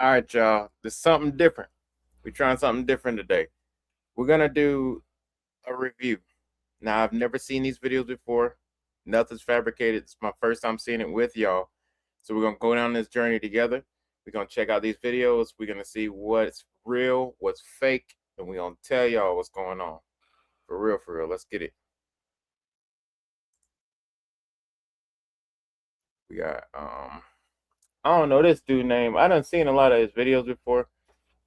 All right, y'all. There's something different. We're trying something different today. We're gonna do a review. Now, I've never seen these videos before. Nothing's fabricated. It's my first time seeing it with y'all. So we're gonna go down this journey together. We're gonna check out these videos. We're gonna see what's real, what's fake, and we're gonna tell y'all what's going on. For real, for real. Let's get it. We got I don't know this dude name. I done seen a lot of his videos before,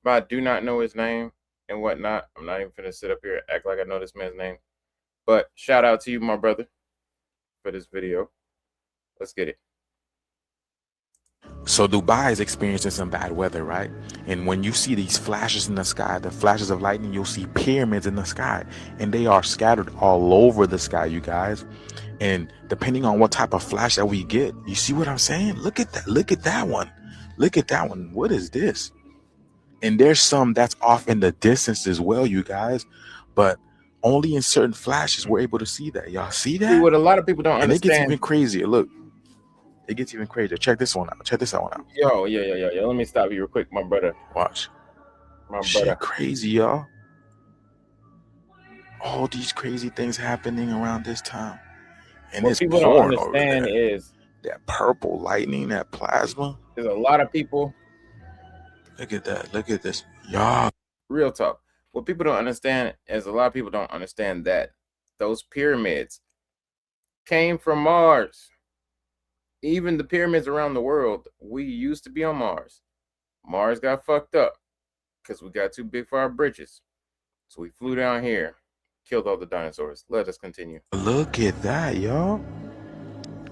but I do not know his name and whatnot. I'm not even finna sit up here and act like I know this man's name. But shout out to you, my brother, for this video. Let's get it. So Dubai is experiencing some bad weather, right? And when you see these flashes in the sky, the flashes of lightning, you'll see pyramids in the sky, and they are scattered all over the sky, you guys. And depending on what type of flash that we get, you see what I'm saying? Look at that. Look at that one. Look at that one. What is this? And there's some that's off in the distance as well, you guys. But only in certain flashes we're able to see that. Y'all see that? See, what a lot of people don't and understand. it gets even crazier. Look. It gets even crazier. Check this one out. Check this one out. Yo, yeah. Let me stop you real quick, my brother. Watch. My Shit brother. Crazy, y'all. All these crazy things happening around this time. And What it's people don't pouring over understand there. is That purple lightning, that plasma. there's a lot of people. Look at that. Look at this. Y'all. Real talk. What people don't understand is a lot of people don't understand that those pyramids came from Mars. Even the pyramids around the world, we used to be on Mars. Mars got fucked up because we got too big for our britches. So we flew down here, killed all the dinosaurs. Let us continue. Look at that, y'all.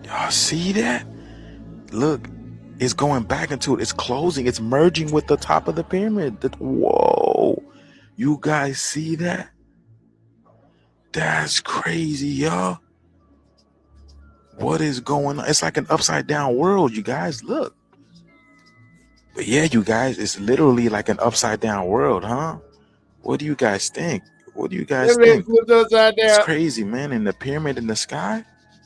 Y'all see that? Look, it's going back into it. It's closing. It's merging with the top of the pyramid. Whoa. You guys see that? That's crazy, y'all. What is going on? It's like an upside down world, you guys. Look. But yeah, you guys, it's literally like an upside down world, huh? What do you guys think? What do you guys think? It's crazy, man. And the pyramid in the sky.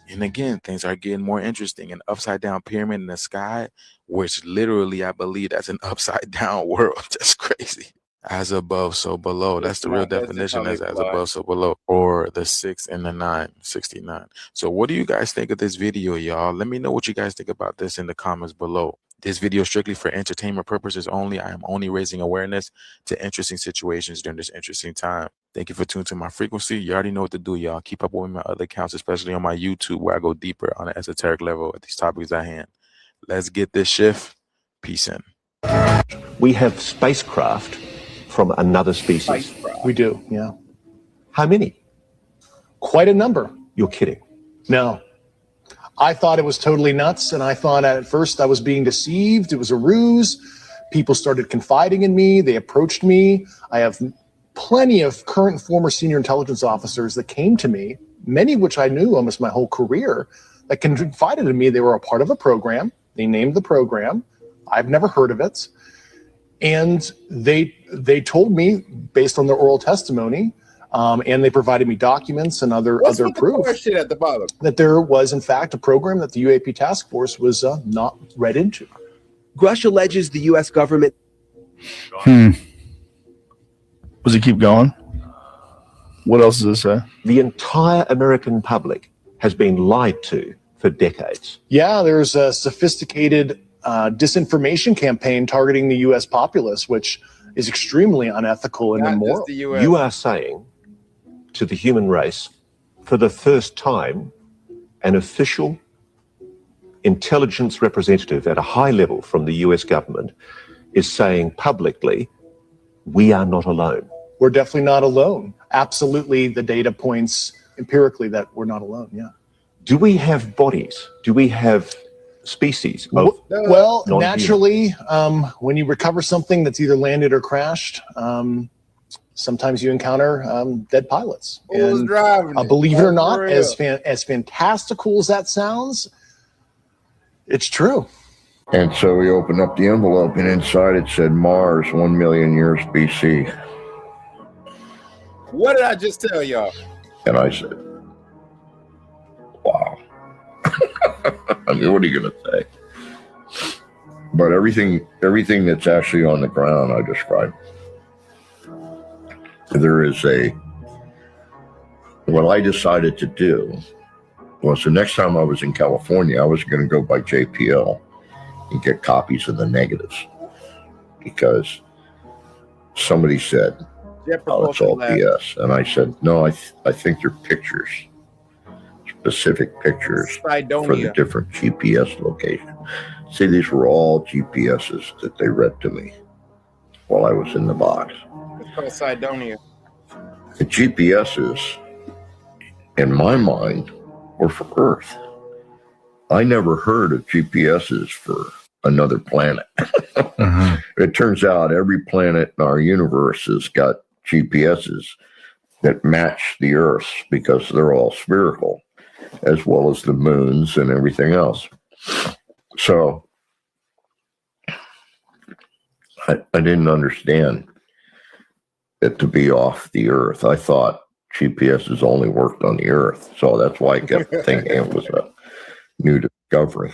And again, things are getting more interesting. An upside down pyramid in the sky, which literally, I believe that's an upside down world. That's crazy. As above, so below. That's the real definition, as above, so below. Or the 6 and the 9, 69. So what do you guys think of this video, y'all? Let me know what you guys think about this in the comments below. This video is strictly for entertainment purposes only. I am only raising awareness to interesting situations during this interesting time. Thank you for tuning to my frequency. You already know what to do, y'all. Keep up with my other accounts, especially on my YouTube, where I go deeper on an esoteric level at these topics at hand. Let's get this shift. Peace in. We have spacecraft from another species. We do, yeah. How many? Quite a number. You're kidding. No. I thought it was totally nuts, and I thought at first I was being deceived. It was a ruse. People started confiding in me. They approached me. I have plenty of current and former senior intelligence officers that came to me, many of which I knew almost my whole career, that confided in me. They were a part of a program. They named the program. I've never heard of it. And they told me, based on their oral testimony, and they provided me documents and other proof at the bottom? That there was, in fact, a program that the UAP task force was not read into. Grush alleges the U.S. government. Does it keep going? What else does it say? The entire American public has been lied to for decades. Yeah, there's a sophisticated disinformation campaign targeting the U.S. populace, which is extremely unethical and immoral. You are saying to the human race, for the first time, an official intelligence representative at a high level from the U.S. government is saying publicly, we are not alone. We're definitely not alone. Absolutely, the data points empirically that we're not alone, yeah. Do we have bodies? Do we have species of well, naturally, when you recover something that's either landed or crashed, sometimes you encounter dead pilots. Who's driving it? Believe it or not, as fantastical as that sounds, it's true. And so we opened up the envelope, and inside it said Mars, 1 million years BC. What did I just tell y'all? And I said, wow. I mean, what are you going to say? But everything that's actually on the ground, I described. There is what I decided to do was the next time I was in California, I was going to go by JPL and get copies of the negatives, because somebody said, oh, it's all BS. And I said, no, I think they're pictures, specific pictures for the different GPS locations. See, these were all GPSs that they read to me while I was in the box. It's called Cydonia. The GPSs, in my mind, were for Earth. I never heard of GPSs for another planet. It turns out every planet in our universe has got GPSs that match the Earth's, because they're all spherical, as well as the moons and everything else. So I didn't understand it to be off the Earth. I thought GPSs only worked on the Earth. So that's why I kept thinking it was a new discovery.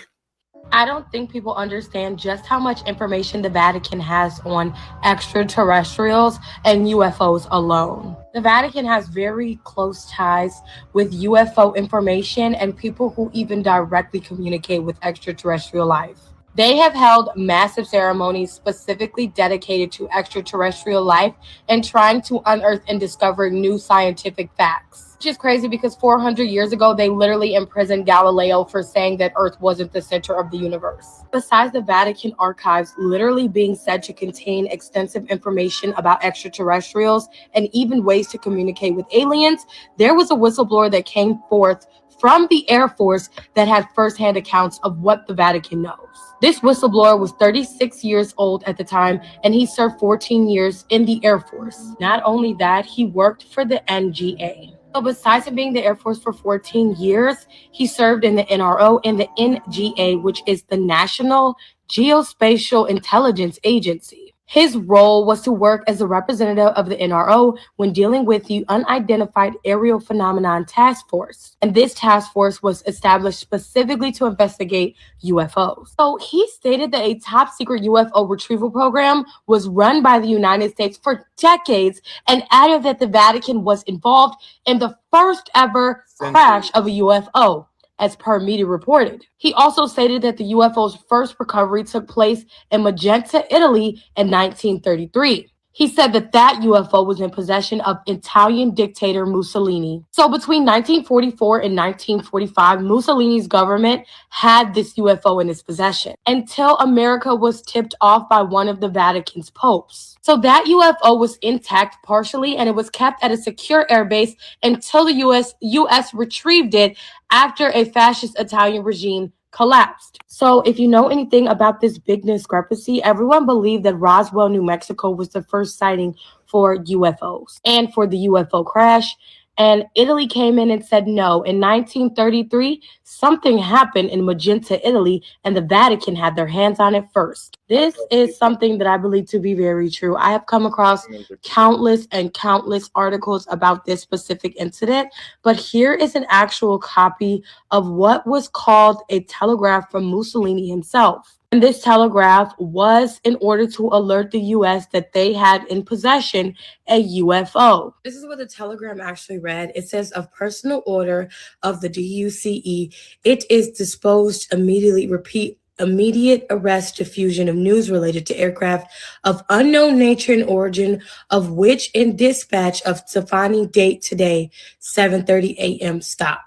I don't think people understand just how much information the Vatican has on extraterrestrials and UFOs alone. The Vatican has very close ties with UFO information and people who even directly communicate with extraterrestrial life. They have held massive ceremonies specifically dedicated to extraterrestrial life and trying to unearth and discover new scientific facts. Which is crazy because 400 years ago, they literally imprisoned Galileo for saying that Earth wasn't the center of the universe. Besides the Vatican archives literally being said to contain extensive information about extraterrestrials and even ways to communicate with aliens, there was a whistleblower that came forth from the Air Force that had firsthand accounts of what the Vatican knows. This whistleblower was 36 years old at the time, and he served 14 years in the Air Force. Not only that, he worked for the NGA. So besides him being in the Air Force for 14 years, he served in the NRO and the NGA, which is the National Geospatial Intelligence Agency. His role was to work as a representative of the NRO when dealing with the Unidentified Aerial Phenomenon Task Force. And this task force was established specifically to investigate UFOs. So he stated that a top secret UFO retrieval program was run by the United States for decades, and added that the Vatican was involved in the first ever crash of a UFO, as per media reported. He also stated that the UFO's first recovery took place in Magenta, Italy in 1933. He said that that UFO was in possession of Italian dictator Mussolini. So between 1944 and 1945, Mussolini's government had this UFO in its possession until America was tipped off by one of the Vatican's popes. So that UFO was intact partially, and it was kept at a secure airbase until the US retrieved it after a fascist Italian regime collapsed. So if you know anything about this big discrepancy, everyone believed that Roswell, New Mexico was the first sighting for UFOs and for the UFO crash. And Italy came in and said no. In 1933, something happened in Magenta, Italy, and the Vatican had their hands on it first. This is something that I believe to be very true. I have come across countless and countless articles about this specific incident, but here is an actual copy of what was called a telegraph from Mussolini himself. And this telegraph was in order to alert the U.S. that they had in possession a UFO. This is what the telegram actually read. It says, of personal order of the DUCE, it is disposed immediately, repeat, immediate arrest, diffusion of news related to aircraft of unknown nature and origin, of which in dispatch of Stefani date today, 7:30 a.m. stop.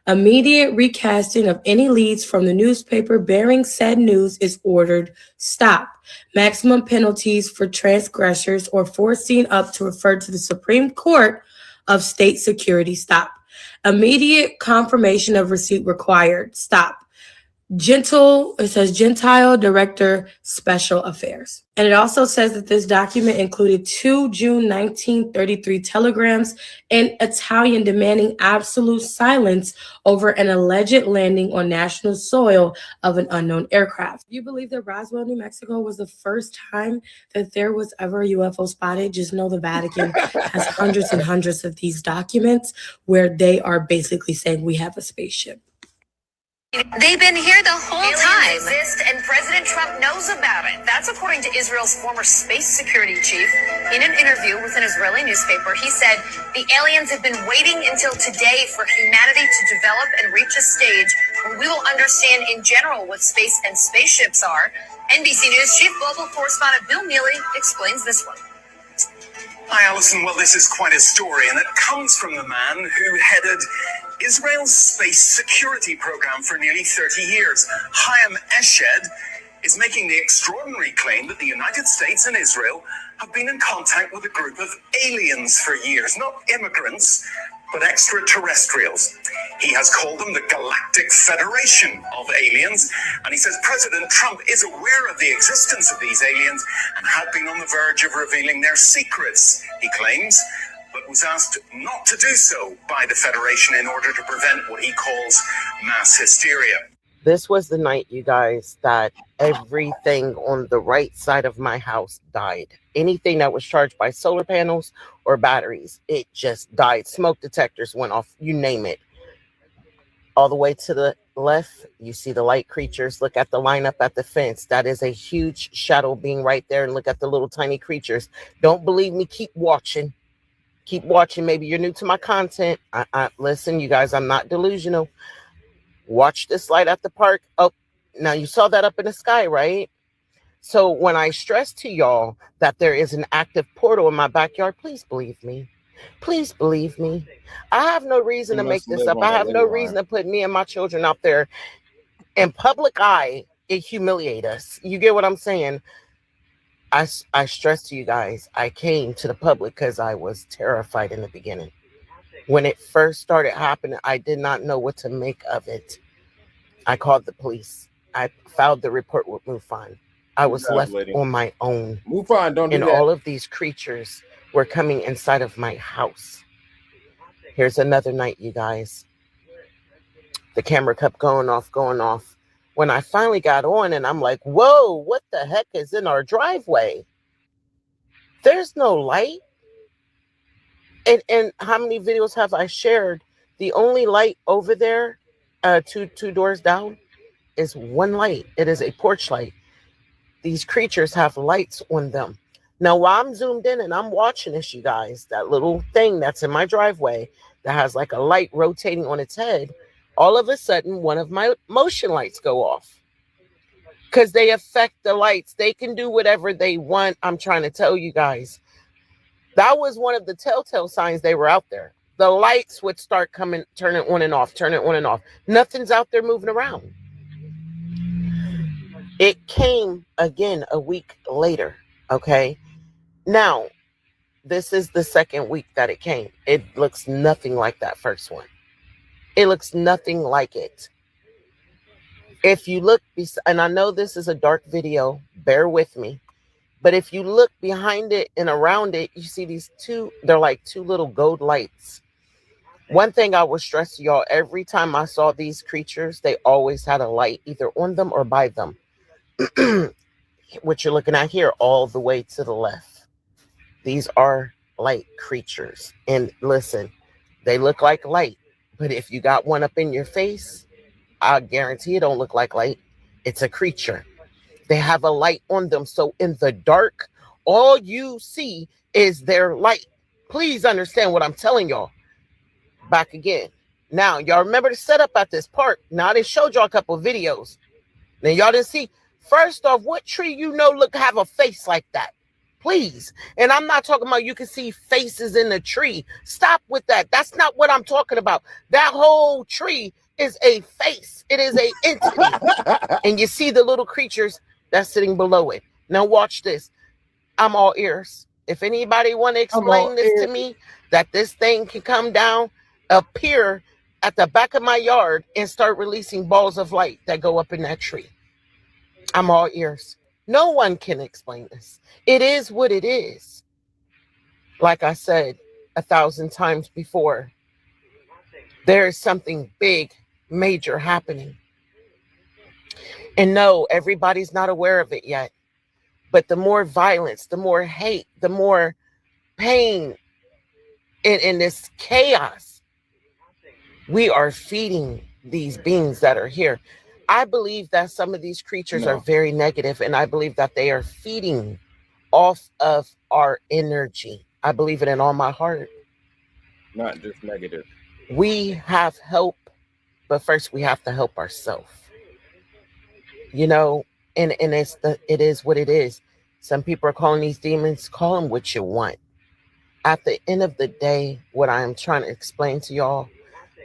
Immediate recasting of any leads from the newspaper bearing said news is ordered. Stop. Maximum penalties for transgressors or foreseen up to refer to the Supreme Court of State Security. Stop. Immediate confirmation of receipt required. Stop. It says Gentile Director, Special Affairs. And it also says that this document included 2 June 1933 telegrams in Italian demanding absolute silence over an alleged landing on national soil of an unknown aircraft. Do you believe that Roswell, New Mexico was the first time that there was ever a UFO spotted? Just know the Vatican has hundreds and hundreds of these documents where they are basically saying we have a spaceship. They've been here the whole time. Exist, and President Trump knows knows about it. That's according to Israel's former space security chief. In an interview with an Israeli newspaper, he said the aliens have been waiting until today for humanity to develop and reach a stage where we will understand in general what space and spaceships are. NBC News chief global correspondent Bill Neely explains this one. Hi, Alison. Well, this is quite a story, and it comes from the man who headed Israel's space security program for nearly 30 years. Chaim Eshed is making the extraordinary claim that the United States and Israel have been in contact with a group of aliens for years, not immigrants, but extraterrestrials. He has called them the Galactic Federation of Aliens, and he says President Trump is aware of the existence of these aliens and had been on the verge of revealing their secrets, he claims, but was asked not to do so by the Federation in order to prevent what he calls mass hysteria. This was the night, you guys, that everything on the right side of my house died. Anything that was charged by solar panels or batteries, it just died. Smoke detectors went off, you name it. All the way to the left, you see the light creatures. Look at the lineup at the fence. That is a huge shadow being right there. And look at the little tiny creatures. Don't believe me? Keep watching. Keep watching. Maybe you're new to my content. Listen, you guys, I'm not delusional. Watch this light at the park. Oh, now you saw that up in the sky, right? So when I stress to y'all that there is an active portal in my backyard, please believe me. Please believe me. I have no reason to make this up. I have no reason to put me and my children out there in public eye and humiliate us. You get what I'm saying? I stress to you guys, I came to the public because I was terrified in the beginning. When it first started happening, I did not know what to make of it. I called the police. I filed the report with MUFON. I was left on my own. MUFON, don't do and that. All of these creatures were coming inside of my house. Here's another night, you guys. The camera kept going off. When I finally got on and I'm like, whoa, what the heck is in our driveway? There's no light. And how many videos have I shared? The only light over there, two doors down, is one light. It is a porch light. These creatures have lights on them. Now, while I'm zoomed in and I'm watching this, you guys, that little thing that's in my driveway that has like a light rotating on its head, all of a sudden, one of my motion lights go off. Because they affect the lights. They can do whatever they want. I'm trying to tell you guys. That was one of the telltale signs they were out there. The lights would start coming, turning on and off. Nothing's out there moving around. It came again a week later, okay? Now, this is the second week that it came. It looks nothing like that first one. It looks nothing like it. If you look, and I know this is a dark video, bear with me. But if you look behind it and around it, you see these two, they're like two little gold lights. One thing I would stress to y'all, every time I saw these creatures, they always had a light either on them or by them. What you're looking at here, all the way to the left. These are light creatures. And listen, they look like light. But if you got one up in your face, I guarantee it don't look like light. It's a creature. They have a light on them. So in the dark, all you see is their light. Please understand what I'm telling y'all. Back again. Now, y'all remember the setup at this park. Now, they showed y'all a couple of videos. Now, y'all didn't see. First off, what tree have a face like that? Please. And I'm not talking about you can see faces in the tree. Stop with that. That's not what I'm talking about. That whole tree is a face. It is a entity. And you see the little creatures that's sitting below it. Now watch this. I'm all ears. If anybody want to explain this to me, that this thing can come down, appear at the back of my yard and start releasing balls of light that go up in that tree. I'm all ears. No one can explain this. It is what it is. Like I said 1,000 times before, there is something big, major happening. And no, everybody's not aware of it yet. But the more violence, the more hate, the more pain in this chaos, we are feeding these beings that are here. I believe that some of these creatures are No, very negative, and I believe that they are feeding off of our energy. I believe it in all my heart. not just negative. We have help, but first we have to help ourselves. You know, and it is what it is. Some people are calling these demons, call them what you want. At the end of the day, what I am trying to explain to y'all,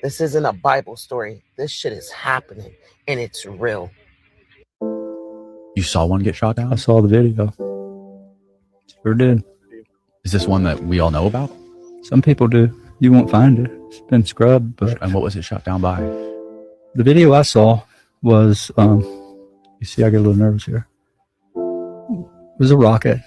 this isn't a Bible story. This shit is happening and it's real. You saw one get shot down? I saw the video. Sure did. Is this one that we all know about? Some people do. You won't find it. It's been scrubbed. But And what was it shot down by? the video I saw was, you see, I get a little nervous here. It was a rocket.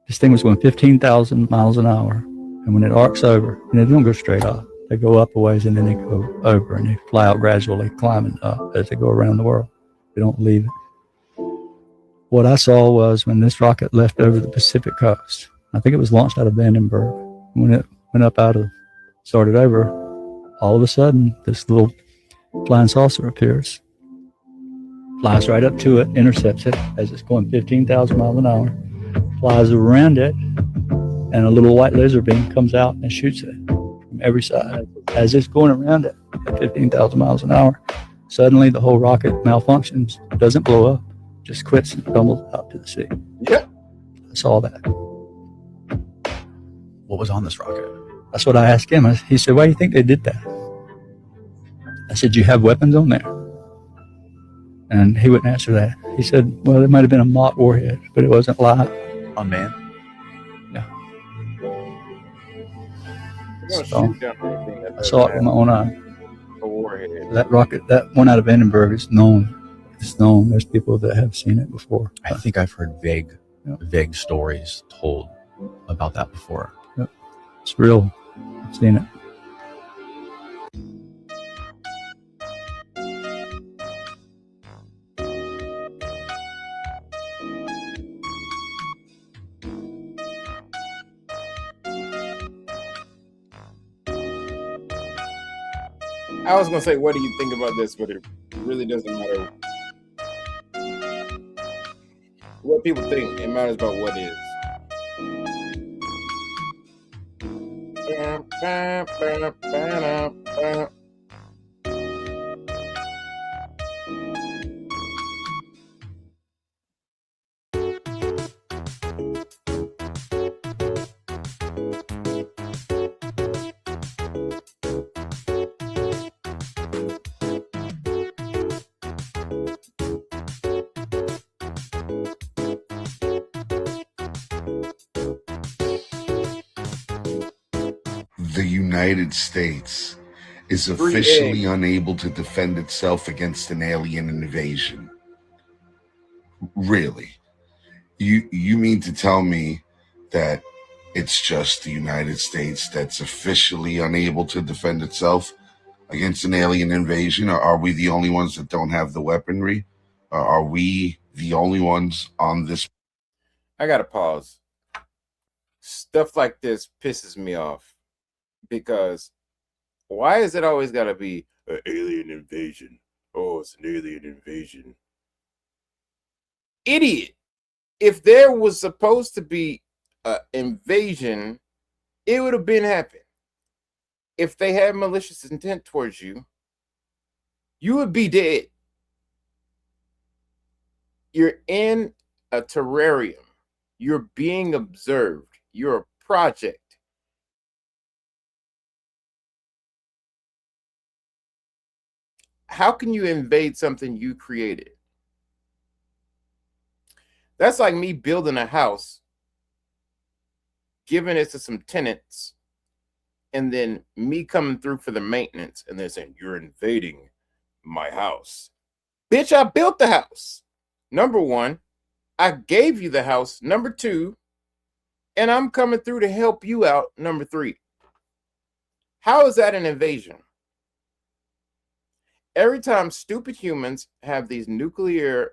This thing was going 15,000 miles an hour. And when it arcs over, and they don't go straight up, they go up a ways and then they go over and they fly out gradually, climbing up as they go around the world. They don't leave it. What I saw was when this rocket left over the Pacific coast, I think it was launched out of Vandenberg. When it went up started over, all of a sudden, this little flying saucer appears, flies right up to it, intercepts it as it's going 15,000 miles an hour, flies around it, and a little white laser beam comes out and shoots it from every side. As it's going around it at 15,000 miles an hour, suddenly the whole rocket malfunctions, doesn't blow up, just quits and tumbles out to the sea. Yep. I saw that. What was on this rocket? That's what I asked him. He said, why do you think they did that? I said, you have weapons on there? And he wouldn't answer that. He said, well, it might have been a mock warhead, but it wasn't live. Unmanned? No. They're gonna So, shoot down anything that I saw it with my own eye. a warhead. That rocket, that one out of Vandenberg is known. It's known. There's people that have seen it before. I think I've heard vague stories told about that before. Yep. It's real. I've seen it. I was gonna say, what do you think about this? But it really doesn't matter what people think. It matters about what is. The United States is Free officially egg. unable to defend itself against an alien invasion. Really? You mean to tell me that it's just the United States that's officially unable to defend itself against an alien invasion? Or are we the only ones that don't have the weaponry? Or are we the only ones on this? I gotta pause. Stuff like this pisses me off because why is it always gotta be an alien invasion? Oh, it's an alien invasion. Idiot. If there was supposed to be an invasion, it would have been happened. If they had malicious intent towards you, you would be dead. You're in a terrarium. You're being observed. You're a project. How can you invade something you created? That's like me building a house, giving it to some tenants, and then me coming through for the maintenance, and they're saying, you're invading my house. Bitch, I built the house. Number one, I gave you the house. Number two, and I'm coming through to help you out. Number three. How is that an invasion? Every time stupid humans have these nuclear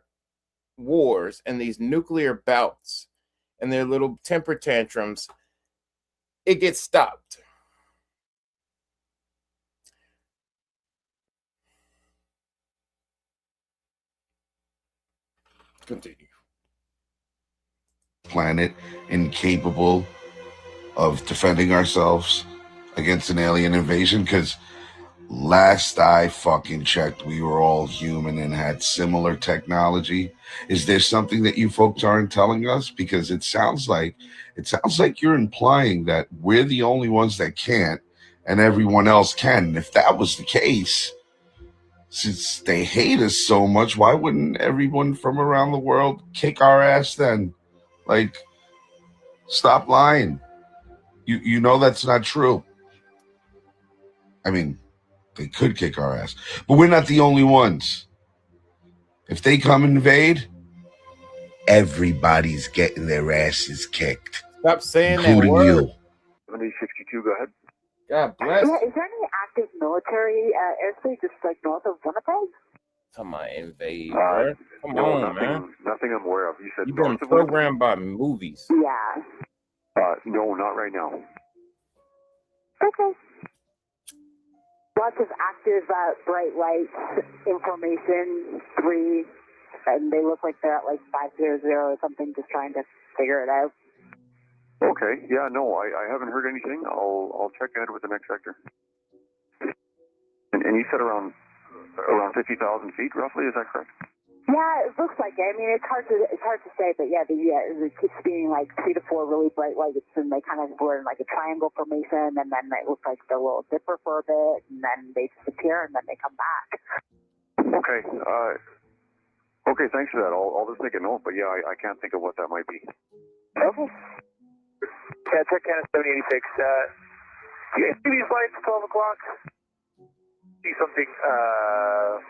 wars and these nuclear bouts and their little temper tantrums, it gets stopped. Continue. Planet incapable of defending ourselves against an alien invasion? Because last I fucking checked, we were all human and had similar technology. Is there something that you folks aren't telling us? Because it sounds like you're implying that we're the only ones that can't and everyone else can. And if that was the case, since they hate us so much, why wouldn't everyone from around the world kick our ass then? Like, stop lying. You know that's not true. I mean, they could kick our ass, but we're not the only ones. If they come invade, everybody's getting their asses kicked, Stop saying that including word. you. 7062, go ahead. God bless. Yeah, is there any active military airspace just like north of Winnipeg? Come on, invade, bro. Come No, on, nothing, man. nothing I'm aware of. You said You've been north of Winnipeg? programmed by movies. Yeah. No, not right now. Okay. Lots of active bright lights, information, 3, and they look like they're at like 500 or something, just trying to figure it out. Okay, yeah, no, I haven't heard anything. I'll check ahead with the next sector. And you said around 50,000 feet, roughly, is that correct? Yeah, it looks like it. I mean, it's hard to say, but yeah, it keeps being like 3 to 4 really bright lights, and they kind of were in like a triangle formation, and then it looks like they're a little dipper for a bit, and then they disappear, and then they come back. Okay, okay, thanks for that. I'll just make a note, but yeah, I can't think of what that might be. Okay. Yeah, check Canada 7086. Do you see these lights at 12 o'clock? See something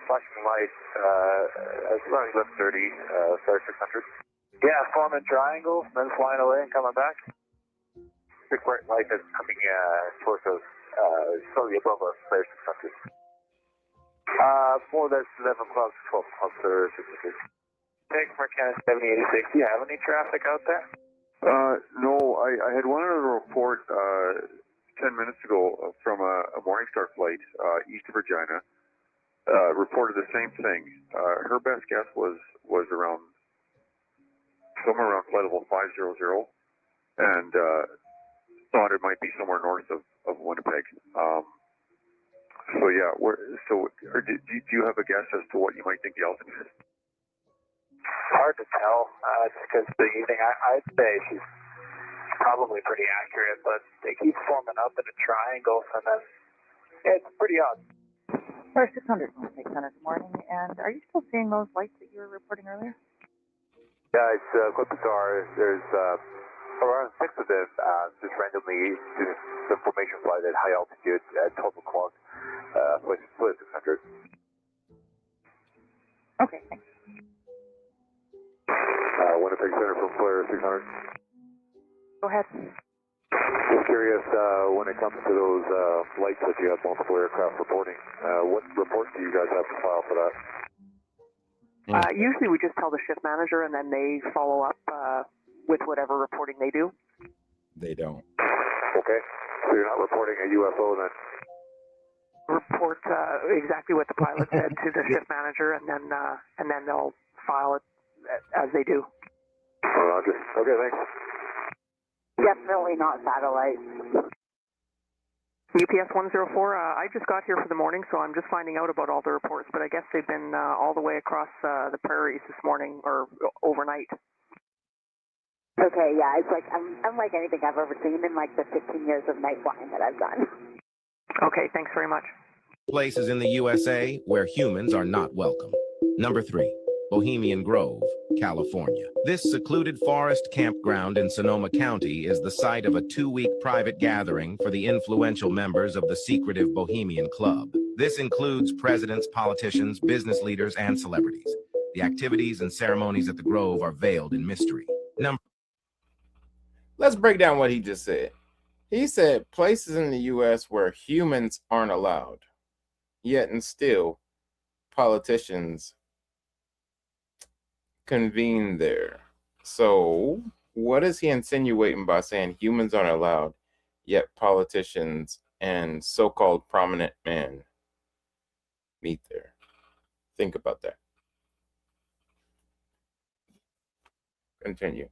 flashing light around 11:30, start 600. Yeah, forming triangles, then flying away and coming back. Big bright light that's coming towards us, slightly above us, flare 600. More or less 11 o'clock, 12 o'clock, 600. Take from Canada 7086. Do you have any traffic out there? No, I had one other report 10 minutes ago from a Morningstar flight east of Regina. Reported the same thing. Her best guess was around somewhere around flight level 500, and thought it might be somewhere north of Winnipeg. So yeah, do you have a guess as to what you might think the altitude is? Hard to tell, just because the evening, I'd say she's probably pretty accurate, but they keep forming up in a triangle, and then it's pretty odd. First 600 takes on this morning, and are you still seeing those lights that you were reporting earlier? Yeah, it's quite bizarre. There's around 6 of them just randomly doing some formation flight at high altitude at 12 o'clock, flight 600. Okay, thanks. Winnipeg Center for flare 600. Go ahead. Just curious, when it comes to those lights that you have multiple aircraft reporting, what report do you guys have to file for that? Usually we just tell the shift manager, and then they follow up with whatever reporting they do. They don't. Okay, so you're not reporting a UFO then? Report exactly what the pilot said to the shift manager, and then they'll file it as they do. Roger. Okay, thanks. Definitely not satellites. UPS 104, I just got here for the morning, so I'm just finding out about all the reports, but I guess they've been all the way across the prairies this morning, or overnight. Okay, yeah, it's like, unlike anything I've ever seen in like the 15 years of night flying that I've done. Okay, thanks very much. Places in the USA where humans are not welcome. Number 3, Bohemian Grove, California. This secluded forest campground in Sonoma County is the site of a 2-week private gathering for the influential members of the secretive Bohemian Club. This includes presidents, politicians, business leaders, and celebrities. The activities and ceremonies at the Grove are veiled in mystery. Let's break down what he just said. He said places in the U.S. where humans aren't allowed, yet and still politicians convene there. So what is he insinuating by saying humans aren't allowed, yet politicians and so-called prominent men meet there? Think about that. Continue.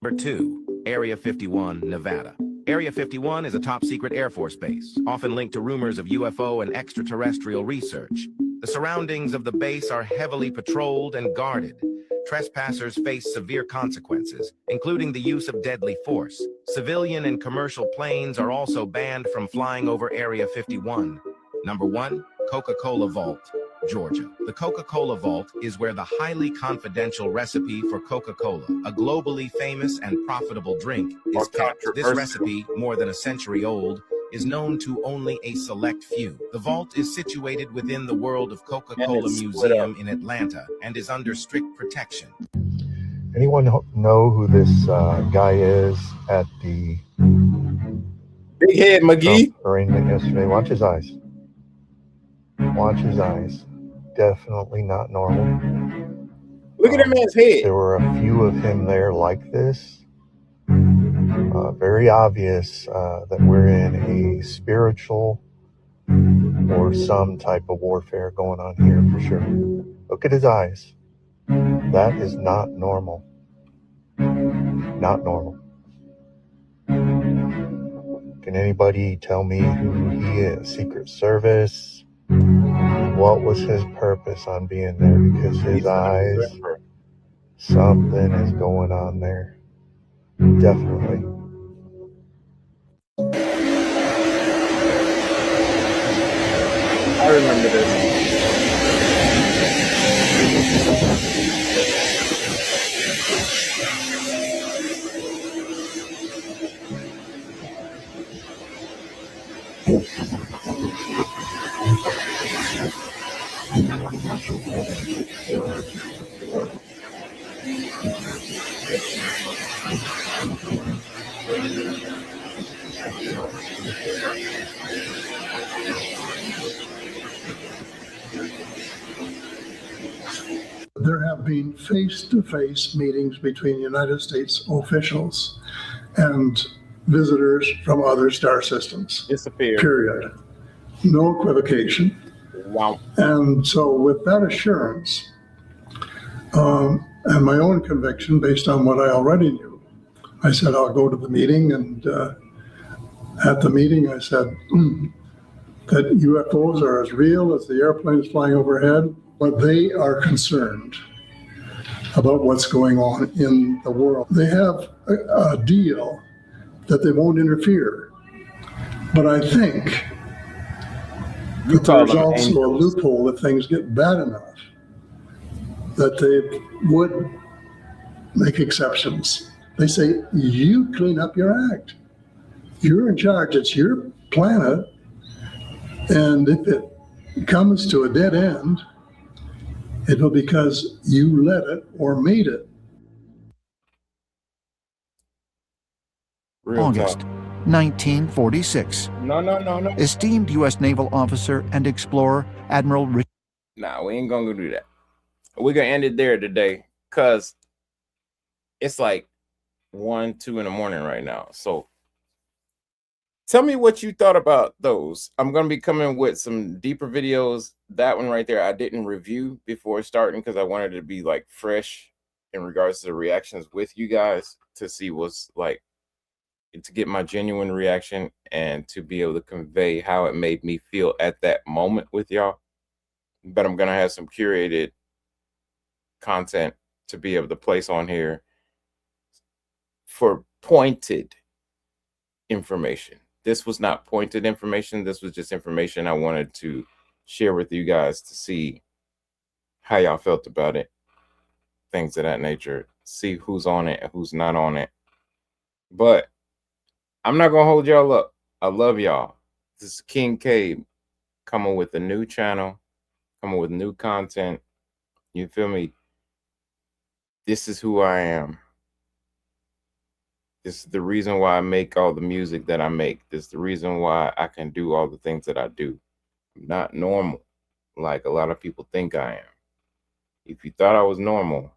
Number 2, Area 51, Nevada. Area 51 is a top-secret Air Force base, often linked to rumors of UFO and extraterrestrial research. The surroundings of the base are heavily patrolled and guarded. Trespassers face severe consequences, including the use of deadly force. Civilian and commercial planes are also banned from flying over Area 51. Number 1, Coca-Cola Vault, Georgia. The Coca-Cola Vault is where the highly confidential recipe for Coca-Cola, a globally famous and profitable drink, is kept. This recipe, more than a century old, is known to only a select few. The vault is situated within the World of Coca-Cola Museum in Atlanta and is under strict protection. Anyone know who this guy is at the Big Head McGee arraignment yesterday? Watch his eyes. Watch his eyes. Definitely not normal. Look at that man's head. There were a few of him there like this. Very obvious that we're in a spiritual or some type of warfare going on here for sure. Look at his eyes. That is not normal. Not normal. Can anybody tell me who he is? Secret Service? What was his purpose on being there? Because his eyes, something is going on there. Definitely. I remember this. There have been face-to-face meetings between United States officials and visitors from other star systems. Disappeared. Period. No equivocation. Wow. And so with that assurance, and my own conviction based on what I already knew, I said, I'll go to the meeting. And at the meeting, I said that UFOs are as real as the airplanes flying overhead, but they are concerned about what's going on in the world. They have a deal that they won't interfere. But I think that there's also a loophole if things get bad enough that they would make exceptions. They say, you clean up your act. You're in charge, it's your planet. And if it comes to a dead end, it will be because you let it or made it. August 1946. No. Esteemed U.S. naval officer and explorer Admiral Richard. Nah, we ain't gonna do that. We're gonna end it there today because it's like 1, 2 in the morning right now. So tell me what you thought about those. I'm gonna be coming with some deeper videos. That one right there, I didn't review before starting because I wanted to be like fresh in regards to the reactions with you guys to see what's like, to get my genuine reaction and to be able to convey how it made me feel at that moment with y'all. But I'm gonna have some curated content to be able to place on here for pointed information. This was not pointed information. This was just information I wanted to share with you guys to see how y'all felt about it, things of that nature, see who's on it and who's not on it. But I'm not gonna hold y'all up. I love y'all. This is King Qeb coming with a new channel, coming with new content. You feel me? This is who I am. This is the reason why I make all the music that I make. This is the reason why I can do all the things that I do. I'm not normal like a lot of people think I am. If you thought I was normal,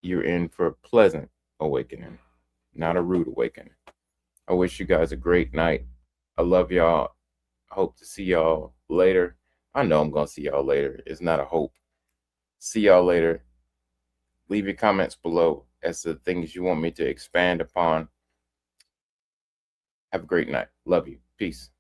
you're in for a pleasant awakening, not a rude awakening. I wish you guys a great night. I love y'all. I hope to see y'all later. I know I'm going to see y'all later. It's not a hope. See y'all later. Leave your comments below as to things you want me to expand upon. Have a great night. Love you. Peace.